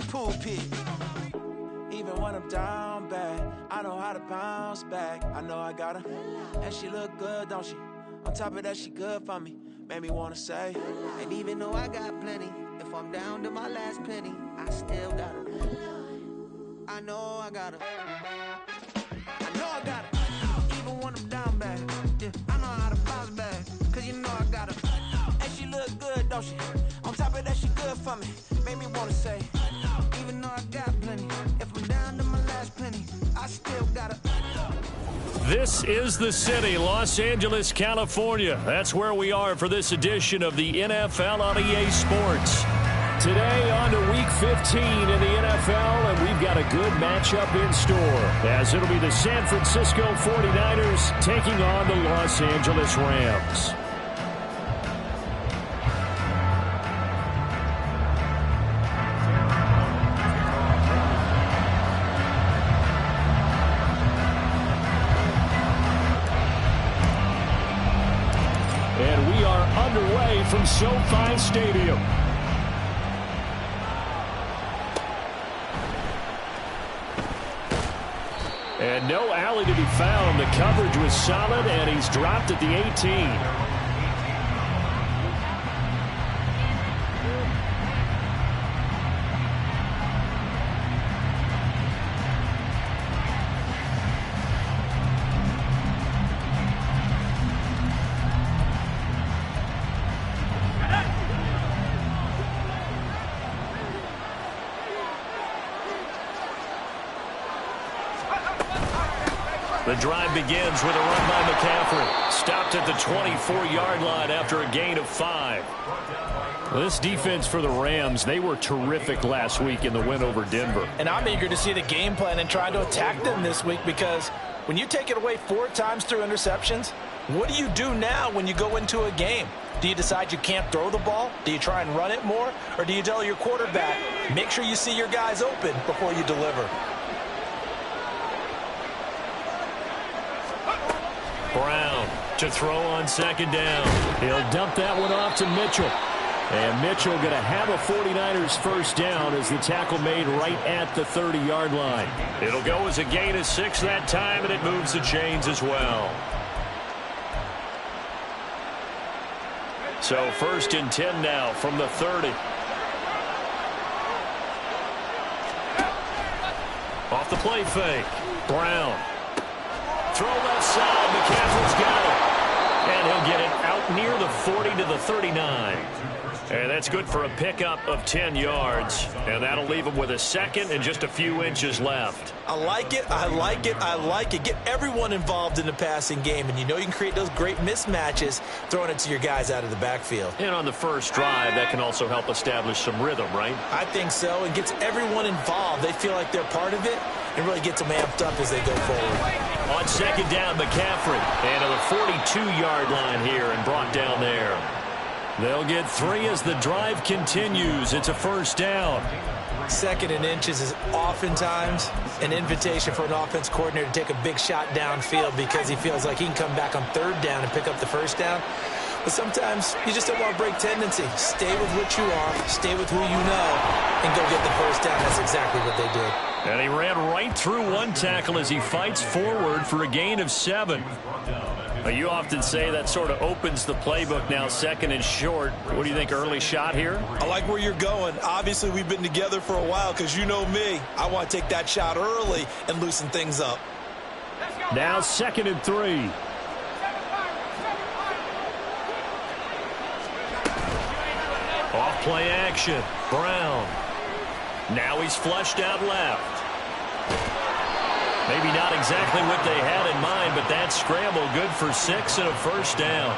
pool pit. Even when I'm down bad, I know how to bounce back. I know I got her, and she look good, don't she? On top of that, she good for me. Made me wanna say, and even though I got plenty, if I'm down to my last penny, I still got her. I know I got her. I know I got her. Even when I'm down bad, yeah, I know how to bounce back. Cause you know I got her. And she look good, don't she? On top of that, she good for me. Made me wanna say, even though I got plenty, if I'm down to my last penny, I still got her. This is the city, Los Angeles, California. That's where we are for this edition of the NFL on EA Sports. Today on to Week 15 in the NFL, and we've got a good matchup in store, as it'll be the San Francisco 49ers taking on the Los Angeles Rams. And we are underway from SoFi Stadium. And no alley to be found. The coverage was solid, and he's dropped at the 18. The drive begins with a run by McCaffrey. Stopped at the 24-yard line after a gain of 5. This defense for the Rams, they were terrific last week in the win over Denver. And I'm eager to see the game plan and try to attack them this week, because when you take it away 4 times through interceptions, what do you do now when you go into a game? Do you decide you can't throw the ball? Do you try and run it more? Or do you tell your quarterback, make sure you see your guys open before you deliver? Brown to throw on second down. He'll dump that one off to Mitchell. And Mitchell going to have a 49ers first down as the tackle made right at the 30-yard line. It'll go as a gain of 6 that time, and it moves the chains as well. So 1st and 10 now from the 30. Off the play fake. Brown. Throw left side. McCaffrey's got it. And he'll get it out near the 40 to the 39. And that's good for a pickup of 10 yards. And that'll leave him with a second and just a few inches left. I like it. I like it. I like it. Get everyone involved in the passing game. And you know you can create those great mismatches throwing it to your guys out of the backfield. And on the first drive, that can also help establish some rhythm, right? I think so. It gets everyone involved. They feel like they're part of it. It really gets them amped up as they go forward. On second down, McCaffrey. And to the 42-yard line here and brought down there. They'll get 3 as the drive continues. It's a first down. 2nd and inches is oftentimes an invitation for an offense coordinator to take a big shot downfield because he feels like he can come back on 3rd down and pick up the first down. But sometimes you just don't want to break tendency. Stay with what you are, stay with who you know, and go get the first down. That's exactly what they did. And he ran right through one tackle as he fights forward for a gain of 7. You often say that sort of opens the playbook now, 2nd and short. What do you think, early shot here? I like where you're going. Obviously, we've been together for a while because you know me. I want to take that shot early and loosen things up. Now 2nd and 3. Off play action. Brown. Now he's flushed out left. Maybe not exactly what they had in mind, but that scramble good for 6 and a first down.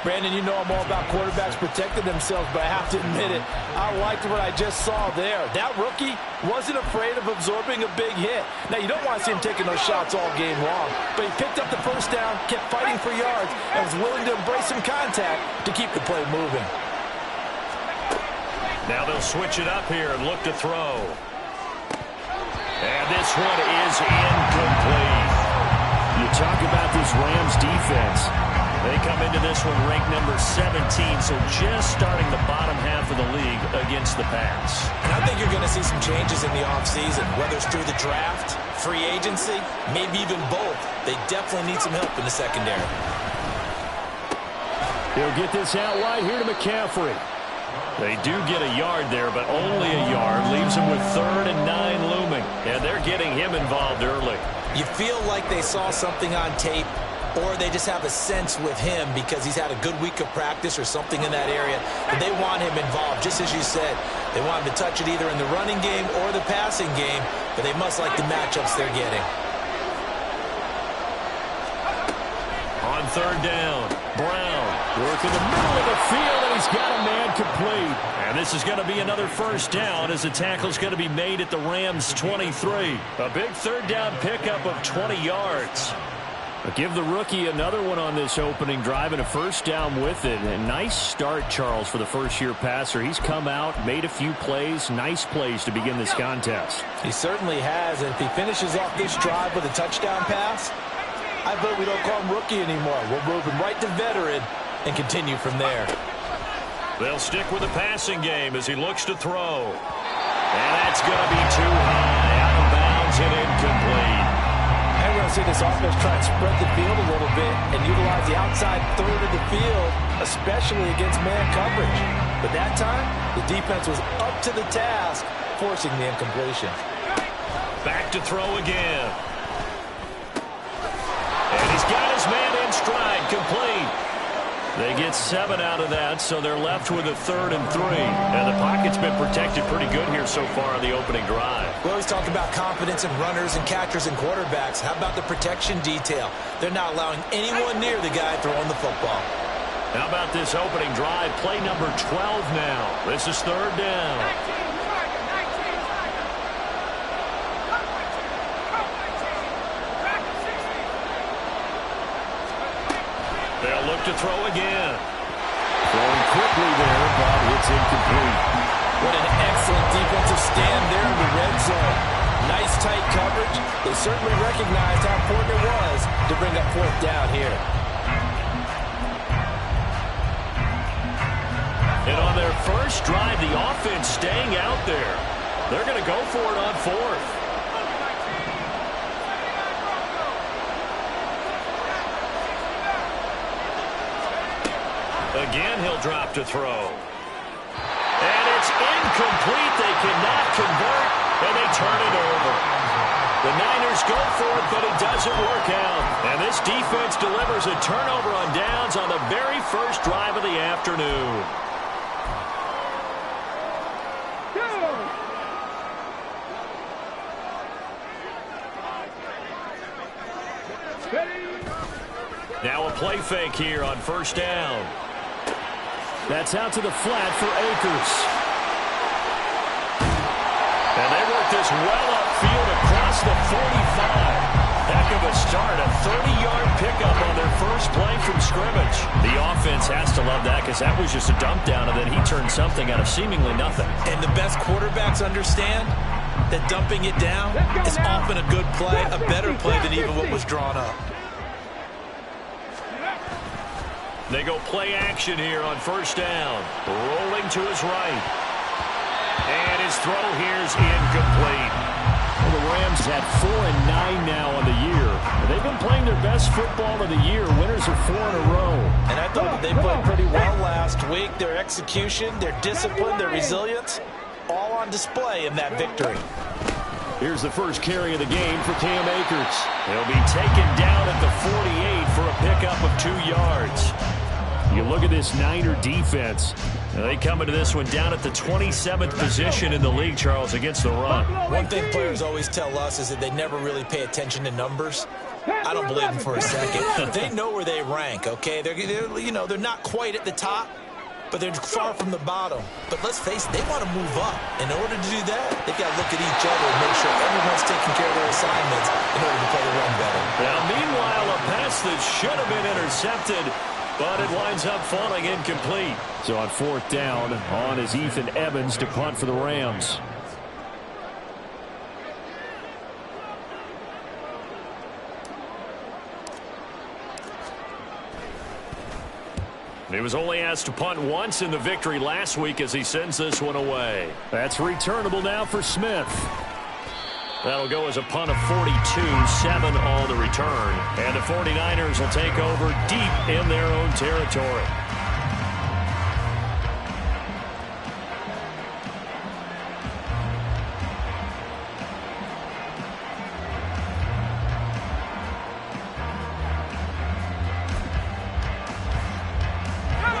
Brandon, you know I'm all about quarterbacks protecting themselves, but I have to admit it, I liked what I just saw there. That rookie wasn't afraid of absorbing a big hit. Now, you don't want to see him taking those shots all game long, but he picked up the first down, kept fighting for yards, and was willing to embrace some contact to keep the play moving. Now they'll switch it up here and look to throw. And this one is incomplete. You talk about this Rams defense. They come into this one ranked number 17, so just starting the bottom half of the league against the pass. And I think you're going to to see some changes in the offseason, whether it's through the draft, free agency, maybe even both. They definitely need some help in the secondary. He'll get this out wide here to McCaffrey. They do get a yard there, but only a yard. Leaves him with 3rd and 9 looming. And they're getting him involved early. You feel like they saw something on tape, or they just have a sense with him because he's had a good week of practice or something in that area, that they want him involved. Just as you said, they want him to touch it either in the running game or the passing game, but they must like the matchups they're getting. On 3rd down, Brown work in the middle of the field, and he's got a man complete. And this is going to be another 1st down as the tackle's going to be made at the Rams' 23. A big 3rd down pickup of 20 yards. But give the rookie another one on this opening drive and a 1st down with it. A nice start, Charles, for the first-year passer. He's come out, made a few plays, nice plays to begin this contest. He certainly has, and if he finishes off this drive with a touchdown pass, I bet we don't call him rookie anymore. We'll move him right to veteran and continue from there. They'll stick with the passing game as he looks to throw. And that's going to be too high, out of bounds and incomplete. And we're going to see this offense try and spread the field a little bit and utilize the outside 3rd of the field, especially against man coverage. But that time, the defense was up to the task, forcing the incompletion. Back to throw again. And he's got his man in stride, complete. They get 7 out of that, so they're left with a 3rd and 3. And the pocket's been protected pretty good here so far on the opening drive. We always talk about confidence in runners and catchers and quarterbacks. How about the protection detail? They're not allowing anyone near the guy throwing the football. How about this opening drive? Play number 12 now. This is 3rd down. They'll look to throw again. Throwing quickly there, but it's incomplete. What an excellent defensive stand there in the red zone. Nice tight coverage. They certainly recognized how important it was to bring up 4th down here. And on their first drive, the offense staying out there. They're going to go for it on 4th. Again, he'll drop to throw. And it's incomplete. They cannot convert, and they turn it over. The Niners go for it, but it doesn't work out. And this defense delivers a turnover on downs on the very first drive of the afternoon. Now a play fake here on 1st down. That's out to the flat for Akers. And they work this well upfield across the 45. Heck of a start, a 30-yard pickup on their first play from scrimmage. The offense has to love that because that was just a dump down, and then he turned something out of seemingly nothing. And the best quarterbacks understand that dumping it down is often a good play, a better play than even what was drawn up. They go play action here on 1st down. Rolling to his right. And his throw here is incomplete. Well, the Rams had 4 and 9 now on the year. They've been playing their best football of the year. Winners of 4 in a row. And I thought that they played pretty well last week. Their execution, their discipline, their resilience, all on display in that victory. Here's the first carry of the game for Cam Akers. He'll be taken down at the 48 for a pickup of 2 yards. You look at this Niner defense. They come into this one down at the 27th position in the league, Charles, against the run. One thing players always tell us is that they never really pay attention to numbers. I don't believe them for a second. They know where they rank, okay? They're not quite at the top, but they're far from the bottom. But let's face it, they want to move up. In order to do that, they've got to look at each other and make sure everyone's taking care of their assignments in order to play the run better. Now, meanwhile, a pass that should have been intercepted, but it winds up falling incomplete. So on 4th down, on is Ethan Evans to punt for the Rams. He was only asked to punt once in the victory last week as he sends this one away. That's returnable now for Smith. That'll go as a punt of 42, 7 on the return. And the 49ers will take over deep in their own territory.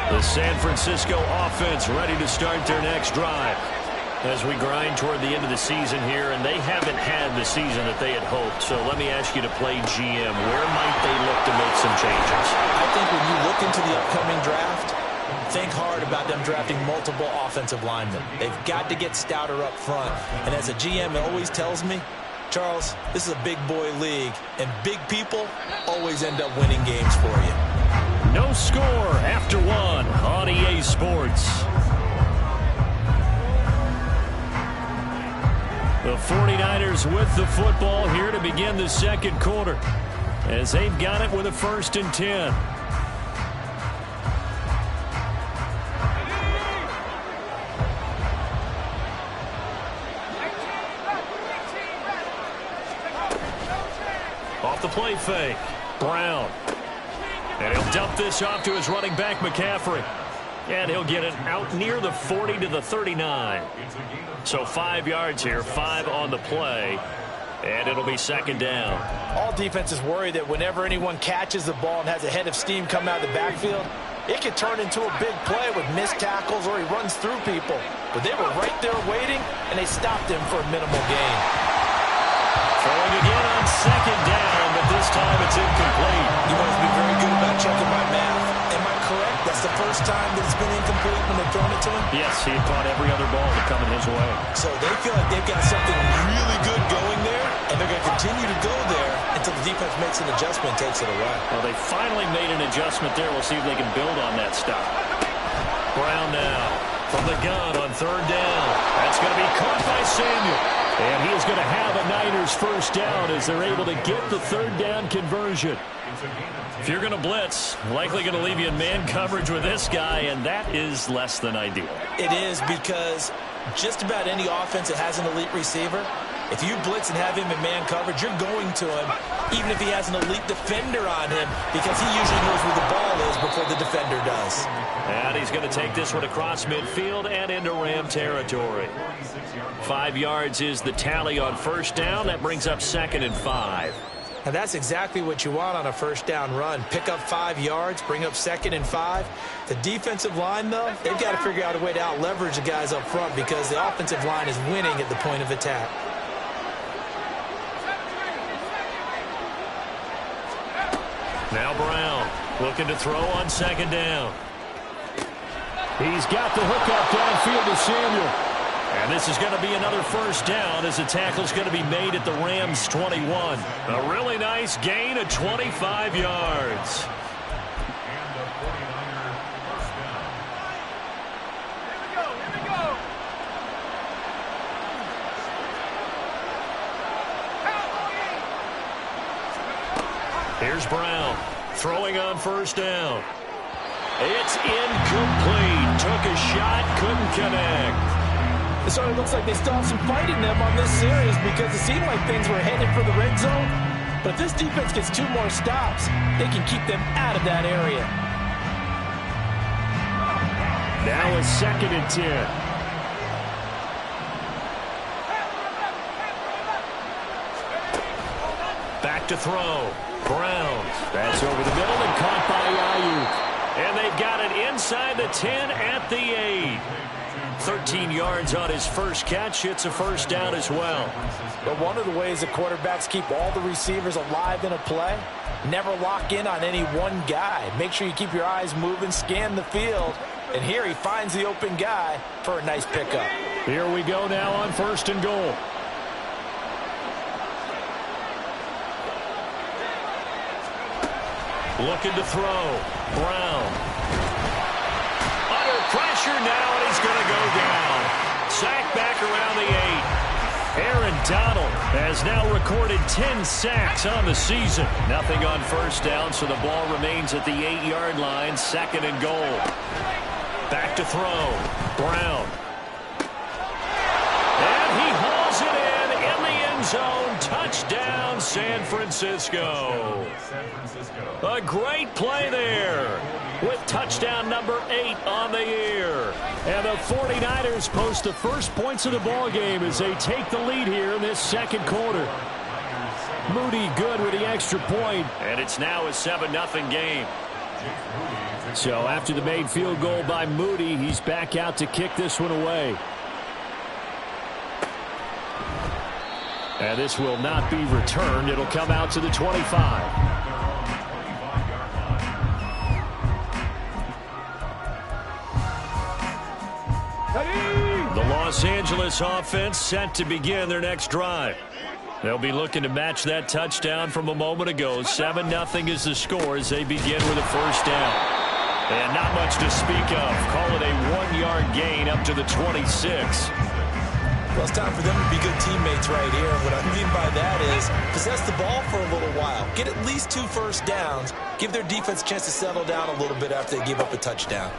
The San Francisco offense ready to start their next drive as we grind toward the end of the season here, and they haven't had the season that they had hoped. So let me ask you to play GM. Where might they look to make some changes? I think when you look into the upcoming draft, think hard about them drafting multiple offensive linemen. They've got to get stouter up front. And as a GM, it always tells me, Charles, this is a big boy league, and big people always end up winning games for you. No score after one on EA Sports. The 49ers with the football here to begin the second quarter as they've got it with a 1st and 10. Off the play fake, Brown. And he'll dump this off to his running back, McCaffrey. And he'll get it out near the 40 to the 39. So 5 yards here, 5 on the play. And it'll be 2nd down. All defenses worry that whenever anyone catches the ball and has a head of steam come out of the backfield, it can turn into a big play with missed tackles or he runs through people. But they were right there waiting, and they stopped him for a minimal gain. Throwing again on 2nd down, but this time it's incomplete. You must be very good about checking my math. Am I correct? That's the first time that it's been incomplete when they've thrown it to him? Yes, he had caught every other ball that coming his way. So they feel like they've got something really good going there, and they're going to continue to go there until the defense makes an adjustment and takes it away. Well, they finally made an adjustment there. We'll see if they can build on that stuff. Brown now from the gun on 3rd down. That's going to be caught by Samuel. And he is going to have a Niners 1st down as they're able to get the 3rd down conversion. If you're going to blitz, likely going to leave you in man coverage with this guy, and that is less than ideal. It is, because just about any offense that has an elite receiver, if you blitz and have him in man coverage, you're going to him, even if he has an elite defender on him, because he usually knows where the ball is before the defender does. And he's going to take this one across midfield and into Ram territory. 5 yards is the tally on 1st down. That brings up 2nd and 5. And that's exactly what you want on a 1st down run. Pick up 5 yards, bring up 2nd and 5. The defensive line, though, they've got to figure out a way to out-leverage the guys up front because the offensive line is winning at the point of attack. Now Brown looking to throw on 2nd down. He's got the hook up downfield to Samuel. And this is going to be another 1st down as the tackle's going to be made at the Rams' 21. A really nice gain of 25 yards. Here's Brown throwing on 1st down. It's incomplete. Took a shot, couldn't connect. So it looks like they still have some fight in them on this series because it seemed like things were headed for the red zone. But if this defense gets 2 more stops, they can keep them out of that area. Now a 2nd and 10. Back to throw. Brown. That's over the middle and caught by Ayuk. And they've got it inside the 10 at the 8. 13 yards on his first catch. It's a 1st down as well. But one of the ways that quarterbacks keep all the receivers alive in a play, never lock in on any one guy. Make sure you keep your eyes moving, scan the field. And here he finds the open guy for a nice pickup. Here we go now on 1st and goal. Looking to throw. Brown. Under pressure now, and he's going to go down. Sacked back around the 8. Aaron Donald has now recorded 10 sacks on the season. Nothing on first down, so the ball remains at the 8-yard line, 2nd and goal. Back to throw. Brown. And he hauls it in the end zone. Touchdown, San Francisco. A great play there with touchdown number 8 on the year. And the 49ers post the first points of the ball game as they take the lead here in this second quarter. Moody good with the extra point, and it's now a 7-0 game. So after the made field goal by Moody, he's back out to kick this one away. And this will not be returned. It'll come out to the 25. The Los Angeles offense set to begin their next drive. They'll be looking to match that touchdown from a moment ago. 7-0 is the score as they begin with a first down. And not much to speak of. Call it a 1-yard gain up to the 26. Well, it's time for them to be good teammates right here. What I mean by that is possess the ball for a little while. Get at least 2 first downs. Give their defense a chance to settle down a little bit after they give up a touchdown.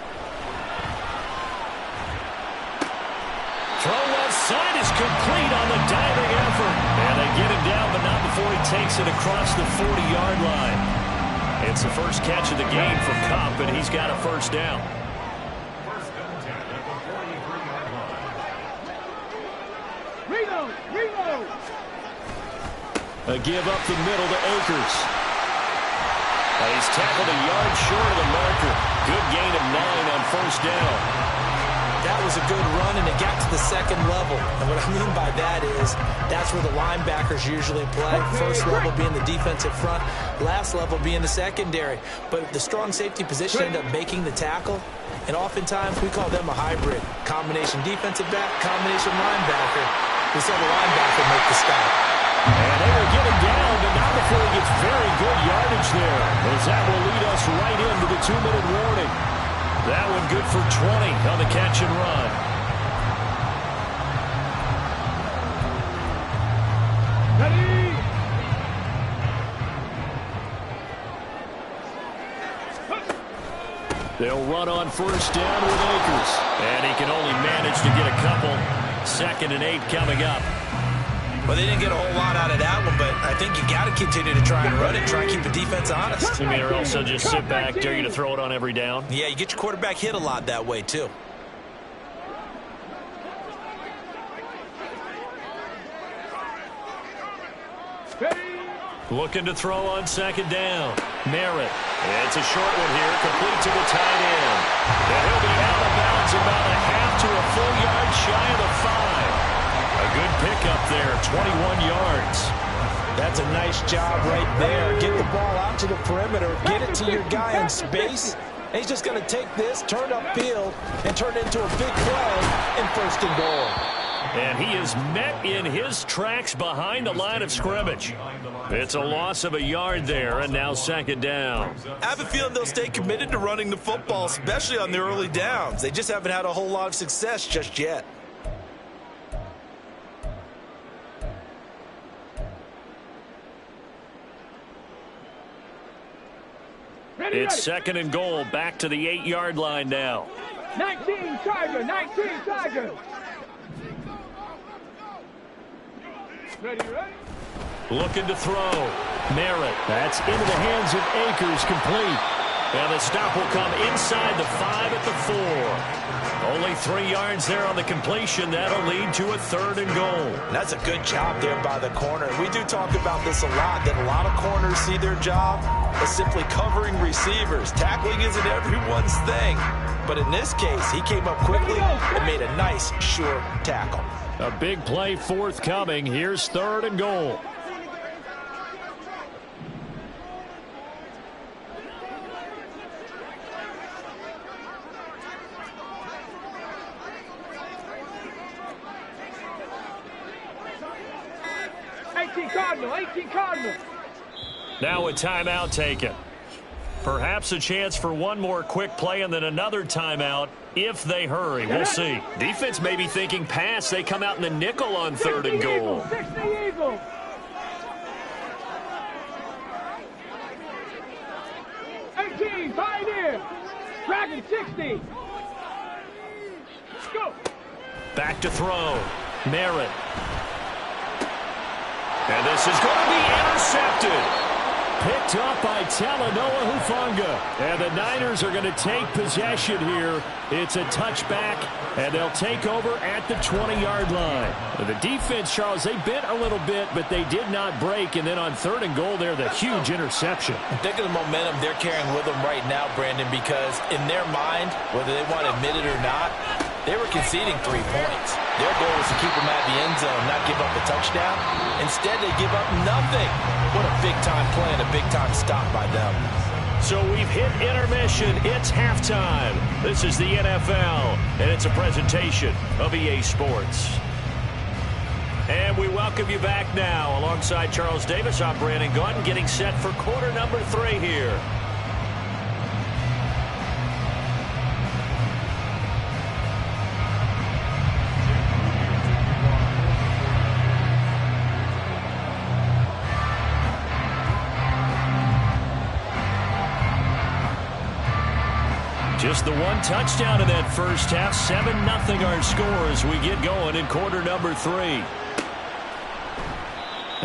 Throw left side is complete on the diving effort. And they get him down, but not before he takes it across the 40-yard line. It's the first catch of the game for Kupp, and he's got a first down. A give up the middle to Akers. And he's tackled a yard short of the marker. Good gain of 9 on first down. That was a good run, and it got to the second level. And what I mean by that is that's where the linebackers usually play. First level being the defensive front, last level being the secondary. But the strong safety position ended up making the tackle, and oftentimes we call them a hybrid. Combination defensive back, combination linebacker. We saw the linebacker make the stop. And they will get him down, but not before he gets very good yardage there, as that will lead us right into the 2-minute warning. That one good for 20 on the catch and run. Ready? They'll run on first down with Akers. And he can only manage to get a couple. 2nd and 8 coming up. Well, they didn't get a whole lot out of that one, but I think you got to continue to try and run it, try and keep the defense honest. You mean, or also just sit back, dare you to throw it on every down? Yeah, you get your quarterback hit a lot that way, too. Looking to throw on 2nd down. Merritt. It's a short one here, complete to the tight end. And he'll be out of bounds about a half to a full yard shy of the 5. A good pickup there, 21 yards. That's a nice job right there. Get the ball out to the perimeter, get it to your guy in space. And he's just going to take this, turn upfield, and turn it into a big play in 1st and goal. And he is met in his tracks behind the line of scrimmage. It's a loss of a yard there, and now 2nd down. I have a feeling they'll stay committed to running the football, especially on their early downs. They just haven't had a whole lot of success just yet. It's 2nd and goal, back to the 8-yard line now. 19 Tiger, 19 Tiger. Ready? Looking to throw. Merritt. That's into the hands of Akers, complete. And the stop will come inside the 5 at the 4. Only 3 yards there on the completion. That'll lead to a 3rd and goal. That's a good job there by the corner. We do talk about this a lot, that a lot of corners see their job as simply covering receivers. Tackling isn't everyone's thing. But in this case, he came up quickly and made a nice, sure tackle. A big play forthcoming. Here's 3rd and goal. Cardinal. Now a timeout taken. Perhaps a chance for one more quick play and then another timeout if they hurry. We'll see. Defense may be thinking pass. They come out in the nickel on 3rd and goal. 60 Eagles. 18, Pioneer. Dragon 60. Go. Back to throw. Merritt. And this is going to be intercepted. Picked up by Talanoa Hufanga. And the Niners are going to take possession here. It's a touchback, and they'll take over at the 20-yard line. The defense, Charles, they bit a little bit, but they did not break. And then on 3rd and goal there, the huge interception. Think of the momentum they're carrying with them right now, Brandon, because in their mind, whether they want to admit it or not, they were conceding 3 points. Their goal was to keep them at the end zone, not give up a touchdown. Instead, they give up nothing. What a big-time play and a big-time stop by them. So we've hit intermission. It's halftime. This is the NFL, and it's a presentation of EA Sports. And we welcome you back now. Alongside Charles Davis, I'm Brandon Gaudin, getting set for quarter number 3 here. Just the one touchdown in that first half. 7-0 our score as we get going in quarter number 3.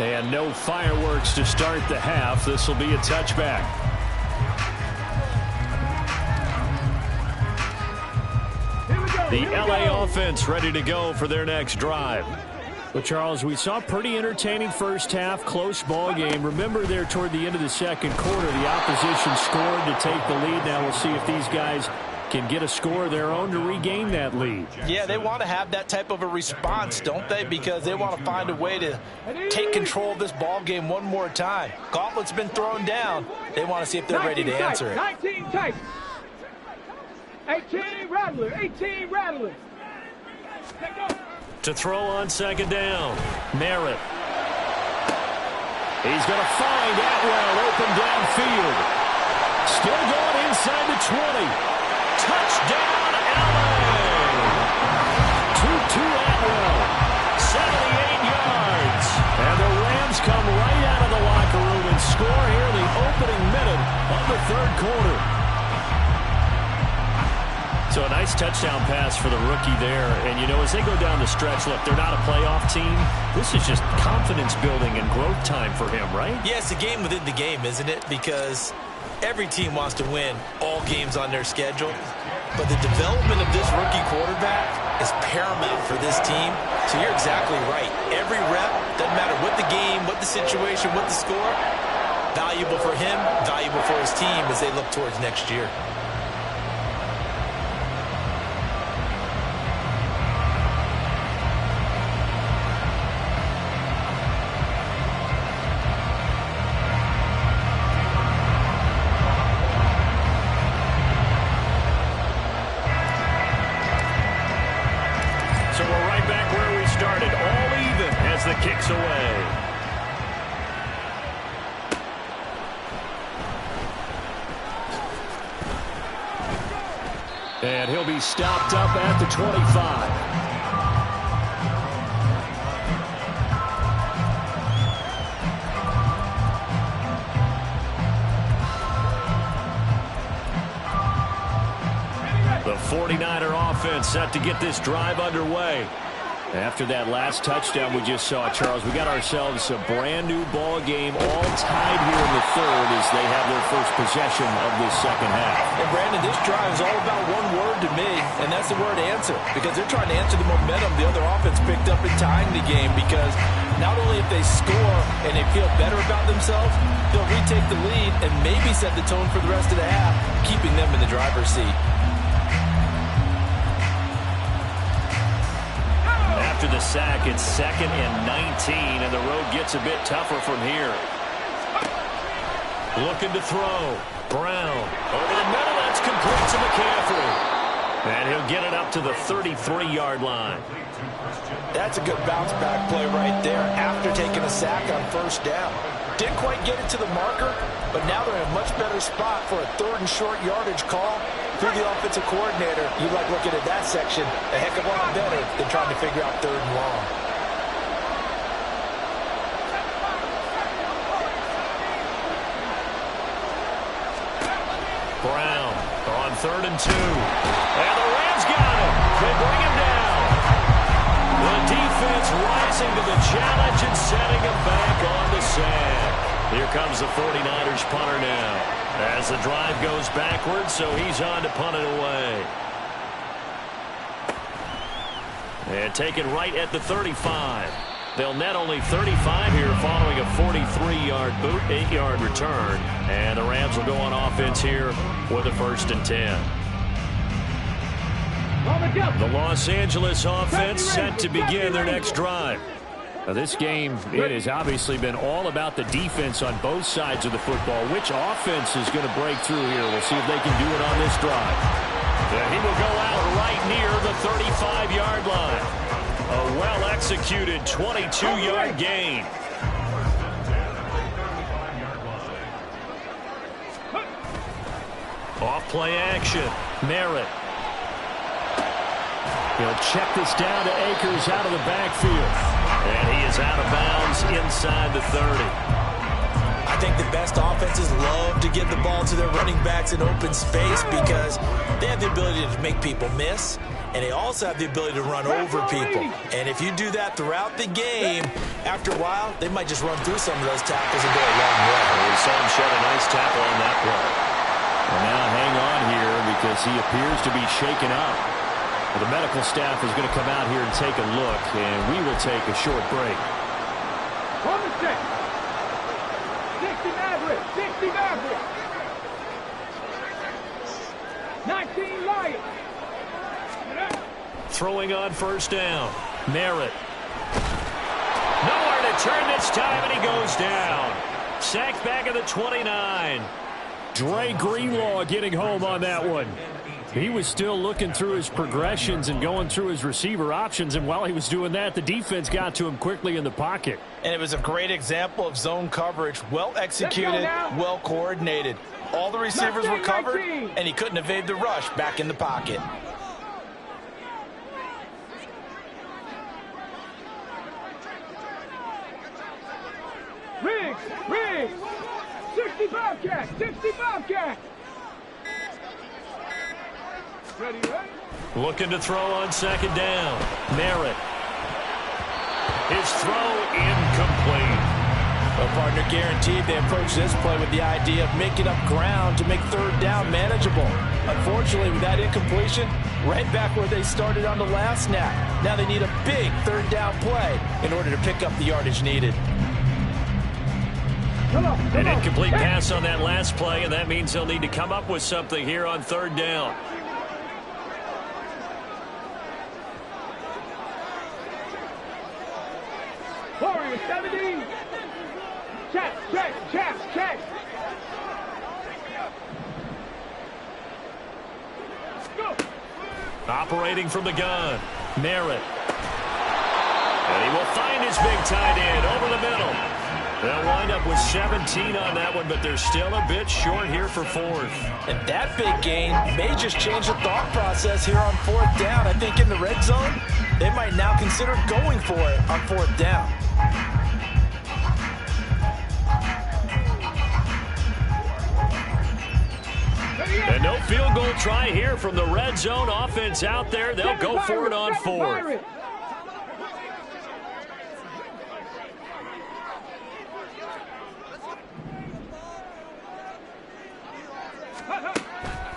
And no fireworks to start the half. This will be a touchback. The LA offense ready to go for their next drive. Well, Charles, we saw a pretty entertaining first half, close ball game. Remember there toward the end of the second quarter, the opposition scored to take the lead. Now we'll see if these guys can get a score of their own to regain that lead. Yeah, they want to have that type of a response, don't they? Because they want to find a way to take control of this ball game one more time. Gauntlet's been thrown down. They want to see if they're ready to answer it. 19 Titans. 18 Rattlers. 18 Rattlers. To throw on second down, Merritt. He's going to find Atwell open downfield. Still going inside the 20. Touchdown, LA! 2-2 Atwell. 78 yards. And the Rams come right out of the locker room and score here in the opening minute of the 3rd quarter. So a nice touchdown pass for the rookie there. And, you know, as they go down the stretch, look, they're not a playoff team. This is just confidence building and growth time for him, right? Yeah, it's a game within the game, isn't it? Because every team wants to win all games on their schedule. But the development of this rookie quarterback is paramount for this team. So you're exactly right. Every rep, doesn't matter what the game, what the situation, what the score, valuable for him, valuable for his team as they look towards next year. Kicks away. And he'll be stopped up at the 25. The 49er offense set to get this drive underway. After that last touchdown we just saw, Charles, we got ourselves a brand new ball game, all tied here in the 3rd as they have their first possession of this second half. And Brandon, this drive is all about one word to me, and that's the word answer, because they're trying to answer the momentum the other offense picked up in tying the game, because not only if they score and they feel better about themselves, they'll retake the lead and maybe set the tone for the rest of the half, keeping them in the driver's seat. After the sack, it's 2nd and 19, and the road gets a bit tougher from here. Looking to throw. Brown over the middle. That's complete to McCaffrey. And he'll get it up to the 33-yard line. That's a good bounce-back play right there. After taking a sack on first down. Didn't quite get it to the marker, but now they're in a much better spot for a 3rd and short yardage call through the offensive coordinator. You like looking at that section a heck of a lot better than trying to figure out 3rd and long. Brown on 3rd and 2. And the Rams got him. They bring him down. The defense rising to the challenge and setting him back on the sand. Here comes the 49ers punter now. As the drive goes backwards, so he's on to punt it away. And taken right at the 35. They'll net only 35 here following a 43-yard boot, 8-yard return. And the Rams will go on offense here with a 1st and 10. The Los Angeles offense set to begin their next drive. Now this game, it has obviously been all about the defense on both sides of the football. Which offense is going to break through here? We'll see if they can do it on this drive. And he will go out right near the 35-yard line. A well-executed 22-yard gain. Off play action. Merritt. He'll check this down to Akers out of the backfield. And he is out of bounds inside the 30. I think the best offenses love to give the ball to their running backs in open space because they have the ability to make people miss, and they also have the ability to run over people. And if you do that throughout the game, after a while, they might just run through some of those tackles and go a long way. We saw him shed a nice tackle on that play. And now hang on here because he appears to be shaken up. Well, the medical staff is going to come out here and take a look, and we will take a short break. 60 Maverick, 60 Maverick. 19 Lions. Throwing on 1st down. Merritt. Nowhere to turn this time, and he goes down. Sacked back at the 29. Dre Greenlaw getting home on that one. He was still looking through his progressions and going through his receiver options, and while he was doing that, the defense got to him quickly in the pocket. And it was a great example of zone coverage, well executed, well coordinated. All the receivers were covered, and he couldn't evade the rush back in the pocket. Riggs, 60 Bobcat, 60 Bobcat. Ready? Looking to throw on 2nd down. Merritt. His throw incomplete. Well, partner, guaranteed they approach this play with the idea of making up ground to make 3rd down manageable. Unfortunately, with that incompletion, right back where they started on the last snap. Now they need a big 3rd down play in order to pick up the yardage needed. An incomplete pass on that last play, and that means they'll need to come up with something here on 3rd down. Warrior 70. Check. Go. Operating from the gun. Merritt. And he will find his big tight end over the middle. They'll wind up with 17 on that one, but they're still a bit short here for 4th. And that big gain may just change the thought process here on 4th down. I think in the red zone, they might now consider going for it on 4th down. And no field goal try here from the red zone offense out there. They'll go for it on 4th.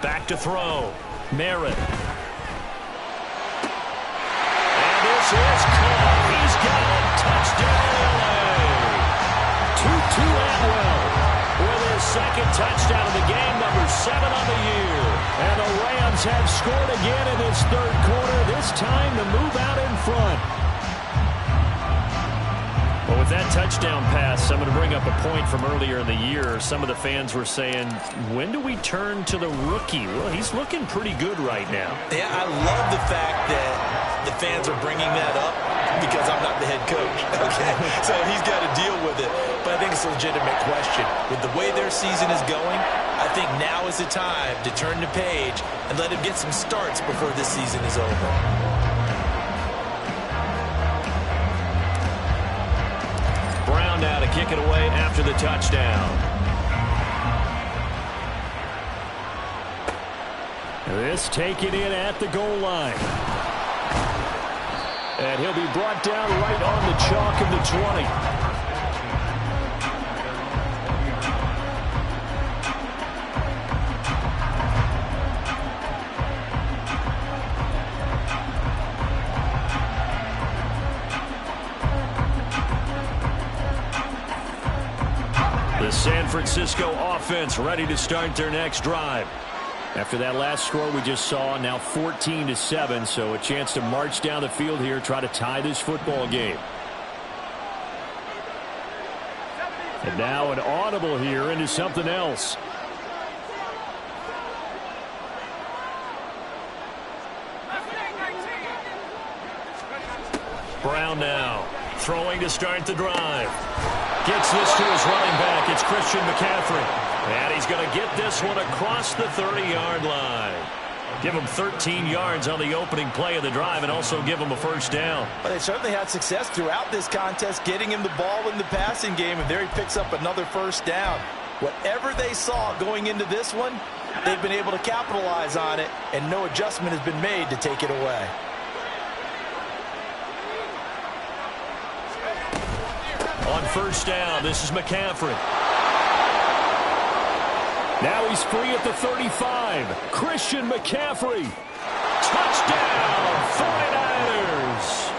Back to throw. Merritt. And this is caught. He's got a touchdown, LA. Tutu Atwell with his 2nd touchdown of the game, number 7 on the year. And the Rams have scored again in this 3rd quarter, this time to move out in front. Well, with that touchdown pass, I'm going to bring up a point from earlier in the year. Some of the fans were saying, when do we turn to the rookie? Well, he's looking pretty good right now. Yeah, I love the fact that the fans are bringing that up because I'm not the head coach. Okay, so he's got to deal legitimate question. With the way their season is going, I think now is the time to turn the page and let him get some starts before this season is over. Brown now to kick it away after the touchdown. This taken in at the goal line. And he'll be brought down right on the chalk of the 20. The San Francisco offense ready to start their next drive. After that last score we just saw, now 14-7, so a chance to march down the field here, try to tie this football game. And now an audible here into something else. Brown now throwing to start the drive. Gets this to his running back. It's Christian McCaffrey. And he's going to get this one across the 30-yard line. Give him 13 yards on the opening play of the drive and also give him a first down. Well, they certainly had success throughout this contest getting him the ball in the passing game, and there he picks up another first down. Whatever they saw going into this one, they've been able to capitalize on it, and no adjustment has been made to take it away. On first down, this is McCaffrey. Now he's free at the 35. Christian McCaffrey. Touchdown, 49ers.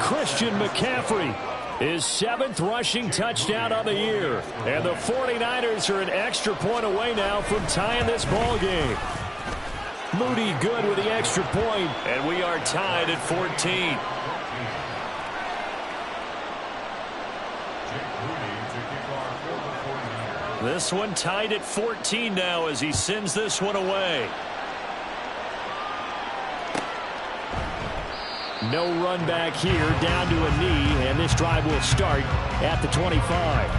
Christian McCaffrey, his 7th rushing touchdown of the year. And the 49ers are an extra point away now from tying this ball game. Moody good with the extra point, and we are tied at 14. This one tied at 14 now as he sends this one away. No run back here, down to a knee, and this drive will start at the 25.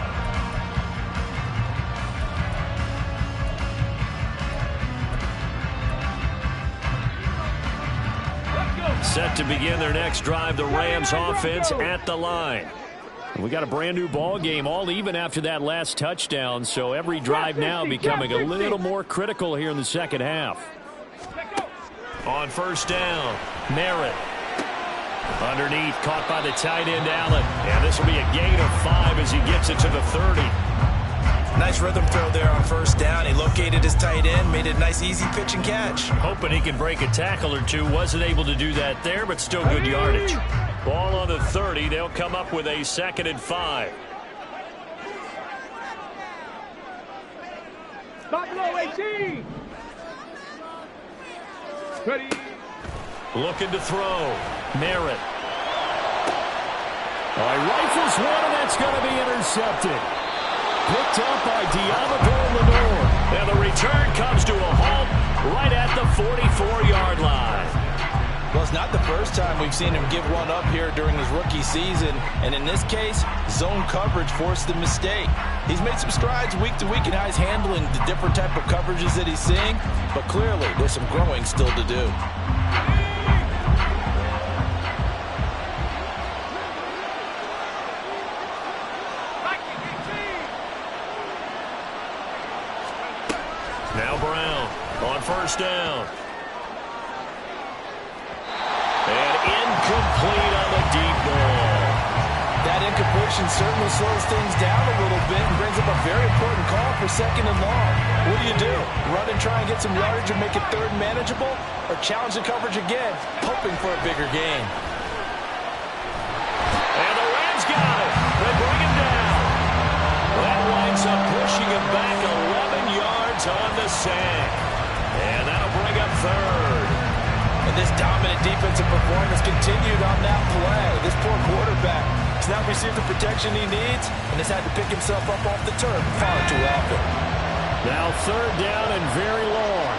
Set to begin their next drive, the Rams offense at the line. We got a brand new ball game, all even after that last touchdown, so every drive now becoming a little more critical here in the second half. On first down, Merritt. Underneath, caught by the tight end, Allen. And this will be a gain of 5 as he gets it to the 30. Nice rhythm throw there on first down. He located his tight end, made it a nice easy pitch and catch. Hoping he can break a tackle or two. Wasn't able to do that there, but still good yardage. Ball on the 30. They'll come up with a 2nd and 5. Stop below 18. Ready. Looking to throw. Merritt. Rifles one, and that's going to be intercepted. Picked up by Diamador Lenore. And the return comes to a halt right at the 44-yard line. Well, it's not the first time we've seen him give one up here during his rookie season. And in this case, zone coverage forced the mistake. He's made some strides week to week in how he's handling the different type of coverages that he's seeing. But clearly, there's some growing still to do. Now Brown on first down. And incomplete on the deep ball. That incompletion certainly slows things down a little bit and brings up a very important call for 2nd and long. What do? Run and try and get some yardage and make it 3rd and manageable? Or challenge the coverage again, hoping for a bigger gain? And the Rams got it. They bring him down. That winds up pushing him back 11 yards on the sack. And that'll bring up 3rd. And this dominant defensive performance continued on that play. This poor quarterback has not received the protection he needs and has had to pick himself up off the turf far too often. Now 3rd down and very long.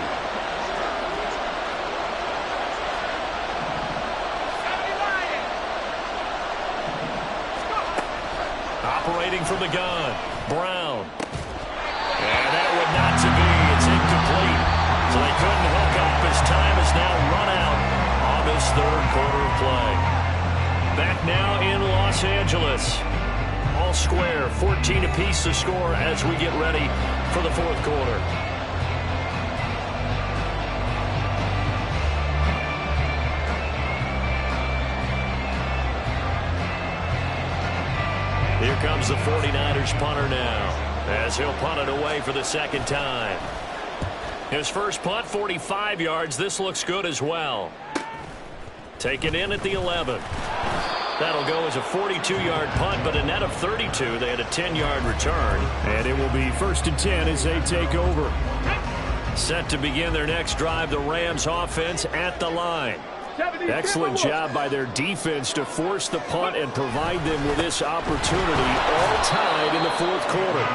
operating from the gun. Brown. And that would not to be. It's incomplete. So they couldn't hook up as time has now run out on this third quarter of play. Back now in Los Angeles. All square, 14 apiece to score as we get ready for the fourth quarter. Here comes the 49ers punter now as he'll punt it away for the second time. His first punt, 45 yards. This looks good as well. Taken in at the 11. That'll go as a 42-yard punt, but a net of 32. They had a 10-yard return. And it will be 1st and 10 as they take over. Set to begin their next drive, the Rams offense at the line. Excellent job by their defense to force the punt and provide them with this opportunity, all tied in the fourth quarter.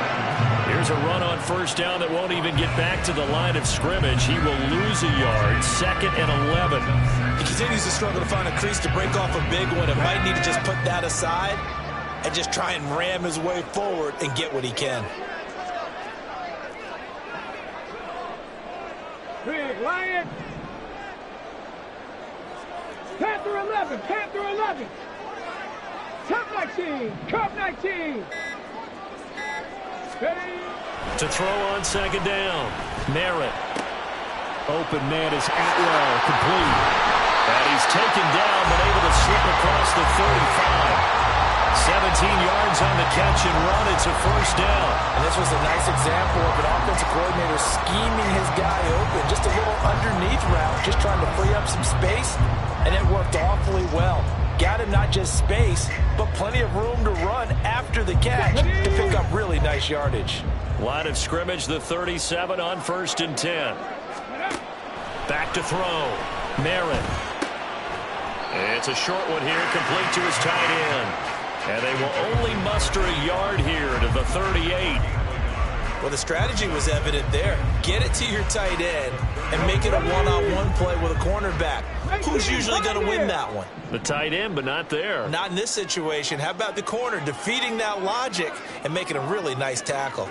Here's a run on first down that won't even get back to the line of scrimmage. He will lose a yard, 2nd and 11. He continues to struggle to find a crease to break off a big one. It might need to just put that aside and just try and ram his way forward and get what he can. Big Lion. Panther 11, Panther 11. Cup 19, Cup 19. Ready. To throw on second down. Merritt. Open man is Atwell, complete. And he's taken down, but able to slip across the 35. 17 yards on the catch and run. It's a first down. And this was a nice example of an offensive coordinator scheming his guy open. Just a little underneath route, just trying to free up some space, and it worked awfully well. Got him not just space, but plenty of room to run after the catch to pick up really nice yardage. Line of scrimmage, the 37 on 1st and 10. Back to throw. Merritt. It's a short one here, complete to his tight end. And they will only muster a yard here to the 38. Well, the strategy was evident there. Get it to your tight end and make it a one-on-one play with a cornerback. Who's usually going to win that one? The tight end, but not there. Not in this situation. How about the corner defeating that logic and making a really nice tackle?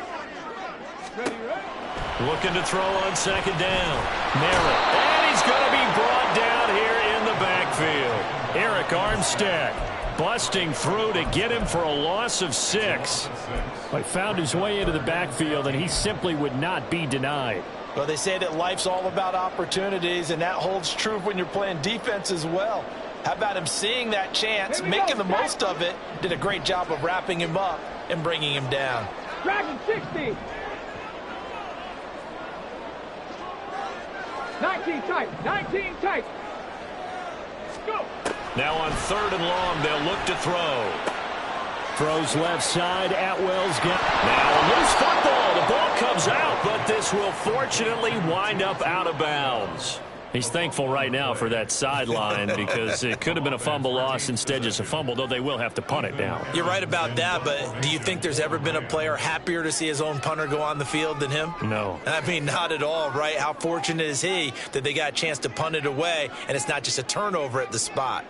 Looking to throw on second down. Merritt. And he's going to be brought down here in the backfield. Eric Armstead busting through to get him for a loss of 6. He found his way into the backfield, and he simply would not be denied. Well, they say that life's all about opportunities, and that holds true when you're playing defense as well. How about him seeing that chance, making the most of it, did a great job of wrapping him up and bringing him down. Dragon 60. 19 tight, 19 tight. Go. Now on 3rd and long, they'll look to throw. Throws left side. Atwell's got. Now a loose football. The ball comes out, but this will fortunately wind up out of bounds. He's thankful right now for that sideline because it could have been a fumble loss, instead just a fumble, though they will have to punt it down. You're right about that, but do you think there's ever been a player happier to see his own punter go on the field than him? No. I mean, not at all, right? How fortunate is he that they got a chance to punt it away, and it's not just a turnover at the spot.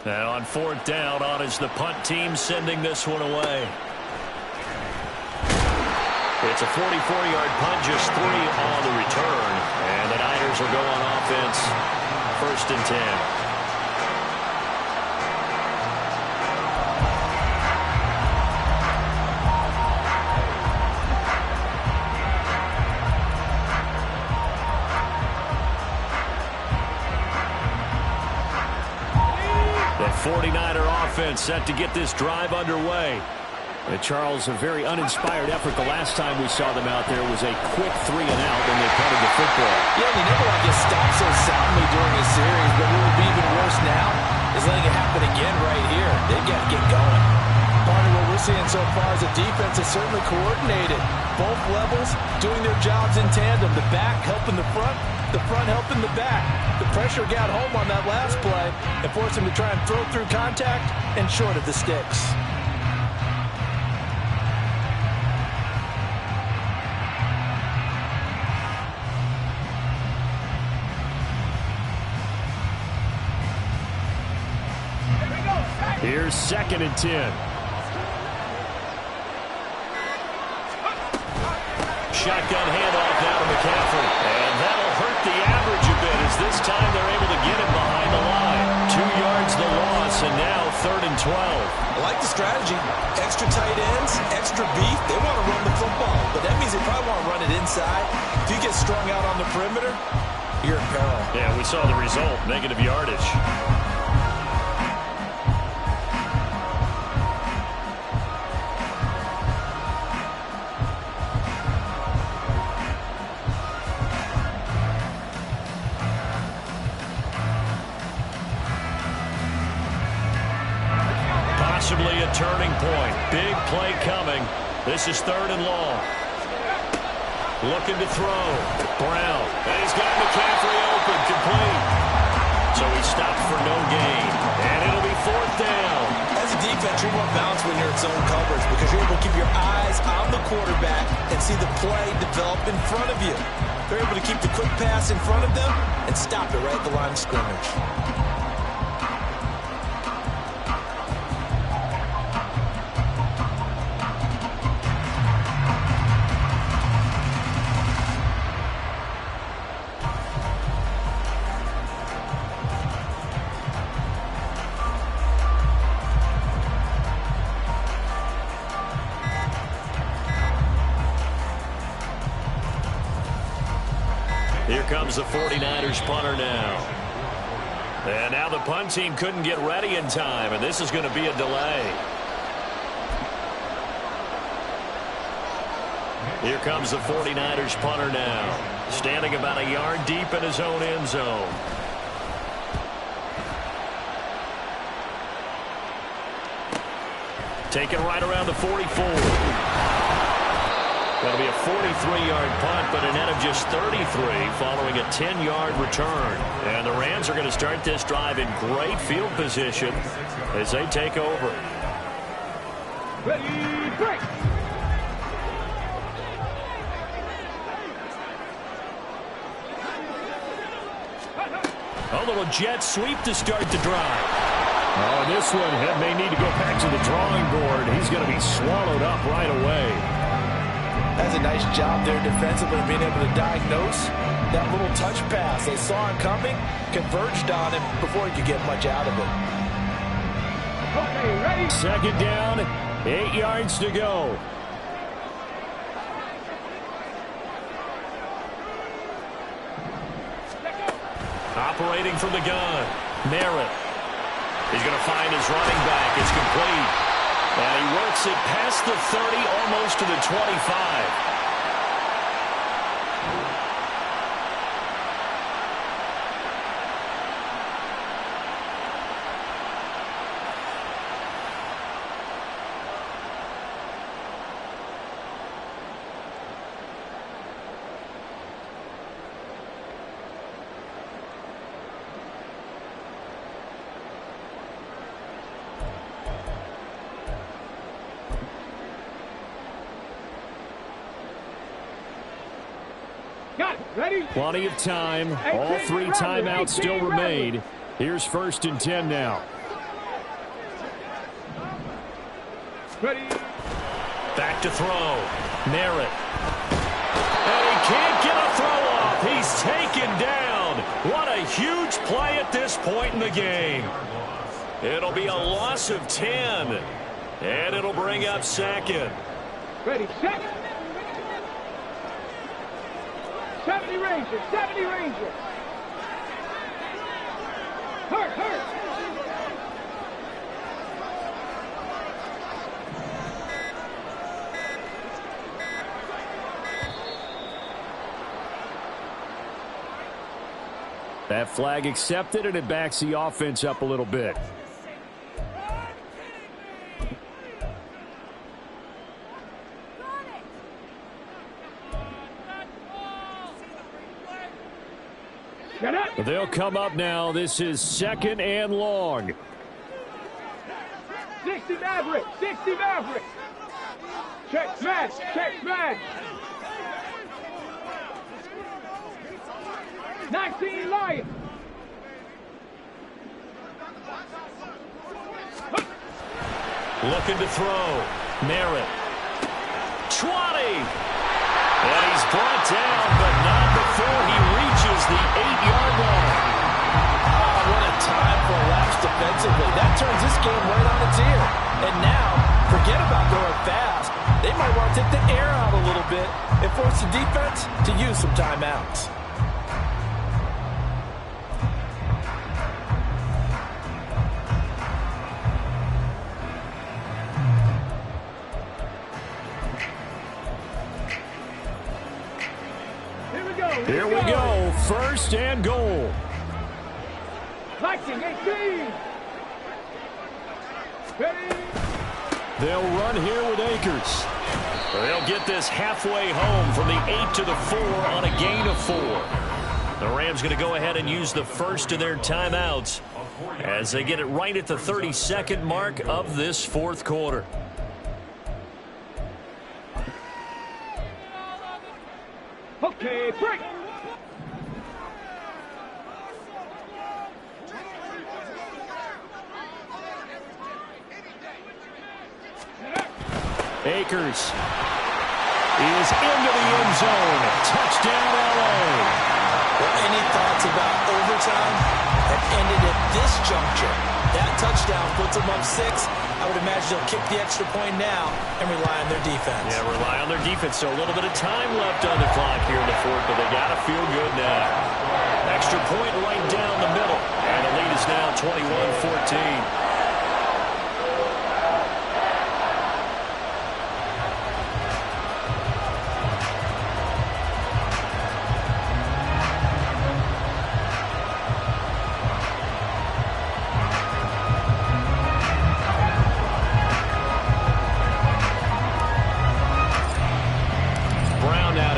Now on 4th down, on is the punt team sending this one away. It's a 44-yard punt, just 3 on the return. And the Niners will go on offense, 1st and 10. The 49er offense set to get this drive underway. Charles, a very uninspired effort. The last time we saw them out there was a quick 3 and out when they punted the football. Yeah, and you never want to get stopped so soundly during a series, but what would be even worse now is letting it happen again right here. They've got to get going. Barney, what we're seeing so far is the defense is certainly coordinated. Both levels doing their jobs in tandem. The back helping the front helping the back. The pressure got home on that last play and forced him to try and throw through contact and short of the sticks. Here's 2nd and 10. Shotgun handoff now to McCaffrey. And that'll hurt the average a bit as this time they're able to get him behind the line. 2 yards the loss, and now 3rd and 12. I like the strategy. Extra tight ends, extra beef. They want to run the football, but that means they probably want to run it inside. If you get strung out on the perimeter, you're in peril. Yeah, we saw the result, negative yardage. Possibly a turning point. Big play coming. This is 3rd and long. Looking to throw. Brown. And he's got McCaffrey open. Complete. So he stopped for no gain. And it'll be 4th down. As a defense, you're more balanced when you're in zone coverage because you're able to keep your eyes on the quarterback and see the play develop in front of you. They're able to keep the quick pass in front of them and stop it right at the line of scrimmage. Here comes the 49ers punter now. And now the punt team couldn't get ready in time, and this is going to be a delay. Here comes the 49ers punter now, standing about a yard deep in his own end zone. Taken right around the 44. That'll be a 43-yard punt, but a net of just 33 following a 10-yard return. And the Rams are going to start this drive in great field position as they take over. Ready, break. A little jet sweep to start the drive. Oh, this one may need to go back to the drawing board. He's going to be swallowed up right away. That's a nice job there defensively, being able to diagnose that little touch pass. They saw him coming, converged on him before he could get much out of it. Okay, ready. 2nd down, 8 yards to go. Operating from the gun, Merritt. He's going to find his running back. It's complete. And he works it past the 30, almost to the 25. Ready. Plenty of time. All 3 timeouts still remain. Here's 1st and 10 now. Ready. Back to throw. Merritt. And he can't get a throw off. He's taken down. What a huge play at this point in the game. It'll be a loss of 10. And it'll bring up 2nd. Ready, set. 70 Rangers, 70 Rangers. Hurt. That flag accepted, and it backs the offense up a little bit. They'll come up now. This is 2nd and long. 60 Maverick, 60 Maverick. Check smash. 19 Lions. Looking to throw. Merritt. 20. And he's brought down, but not before he reaches the 8-yard line. Oh, what a time for a lapse defensively. That turns this game right on its ear. And now, forget about going fast. They might want to take the air out a little bit and force the defense to use some timeouts. Here we go. First and goal. Lighting 18. Ready. They'll run here with Akers. They'll get this halfway home from the 8 to the 4 on a gain of 4. The Rams going to go ahead and use the first of their timeouts as they get it right at the 32nd mark of this fourth quarter. Okay, break. Akers is into the end zone. Touchdown, L.A. Well, any thoughts about overtime have ended at this juncture. That touchdown puts them up 6. I would imagine they'll kick the extra point now and rely on their defense. Yeah, rely on their defense. So a little bit of time left on the clock here in the fourth, but they got to feel good now. Extra point right down the middle, and the lead is now 21-14.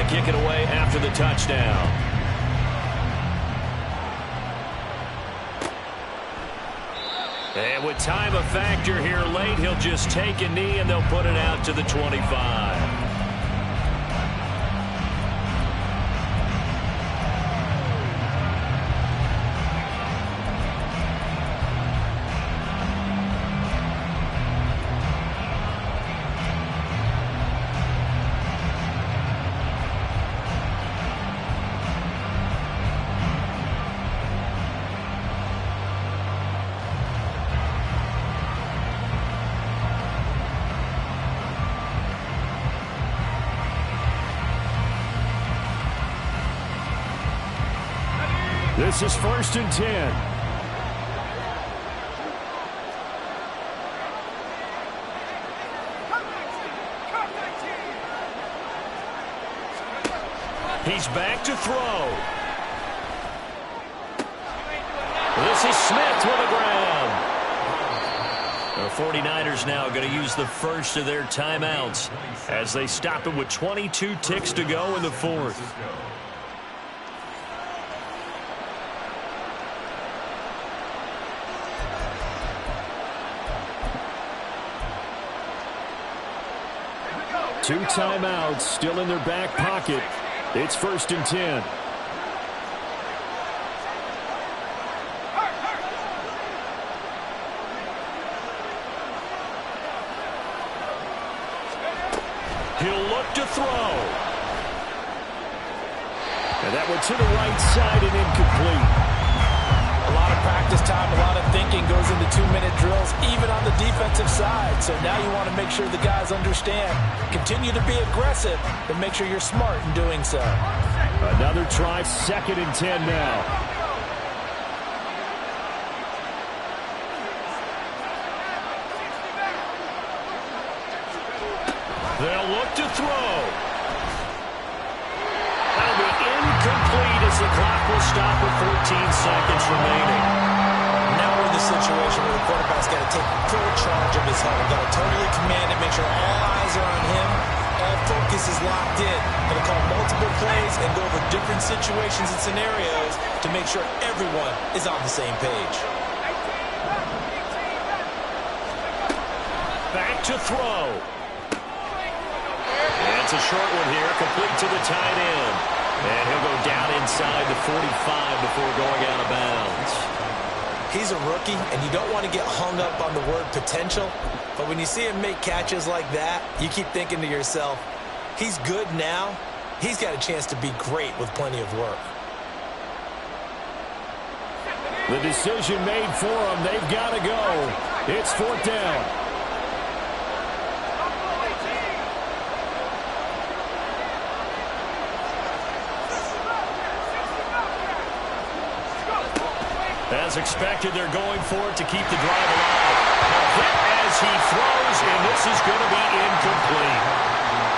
Kick it away after the touchdown. And with time a factor here late, he'll just take a knee and they'll put it out to the 25. This is first and 10. He's back to throw. This is Smith with the ground. The 49ers now going to use the first of their timeouts as they stop it with 22 ticks to go in the fourth. Two timeouts still in their back pocket. It's first and 10. He'll look to throw. And that one to the right side and incomplete. A lot of practice time, a lot of thinking goes into 2-minute drills, even on the defensive side. So now you want to make sure the guys understand. Continue to be aggressive, but make sure you're smart in doing so. Another try, second and 10 now. They'll look to throw. That'll be incomplete as the clock will stop with 14 seconds remaining. Now we're in the situation where the quarterback's got to take full charge of his huddle. Got to totally command it, make sure all eyes are on him. All focus is locked in. Going to call multiple plays and go over different situations and scenarios to make sure everyone is on the same page. Back to throw. And it's a short one here, complete to the tight end. And he'll go down inside the 45 before going out of bounds. He's a rookie, and you don't want to get hung up on the word potential. But when you see him make catches like that, you keep thinking to yourself, he's good now. He's got a chance to be great with plenty of work. The decision made for them. They've got to go. It's 4th down. As expected, they're going for it to keep the drive alive. A hit as he throws, and this is going to be incomplete.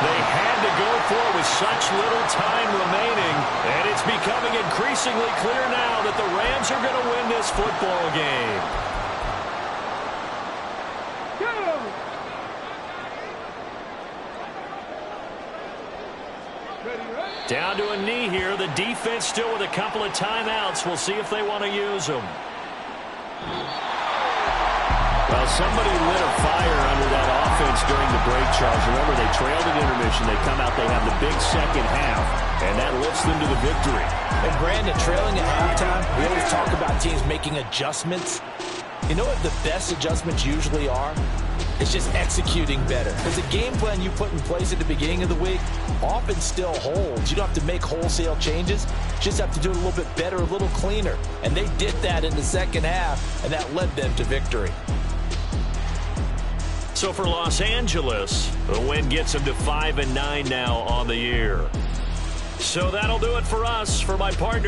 They had to go for it with such little time remaining, and it's becoming increasingly clear now that the Rams are going to win this football game. Down to a knee here. The defense still with a couple of timeouts. We'll see if they want to use them. Well, somebody lit a fire under that offense during the break, Charles. Remember, they trailed at intermission. They come out, they have the big second half, and that lifts them to the victory. And, Brandon, trailing at halftime, we always talk about teams making adjustments. You know what the best adjustments usually are? It's just executing better. Because the game plan you put in place at the beginning of the week often still holds. You don't have to make wholesale changes. You just have to do it a little bit better, a little cleaner. And they did that in the second half, and that led them to victory. So for Los Angeles, the win gets them to 5-9 now on the year. So that'll do it for us. For my partner,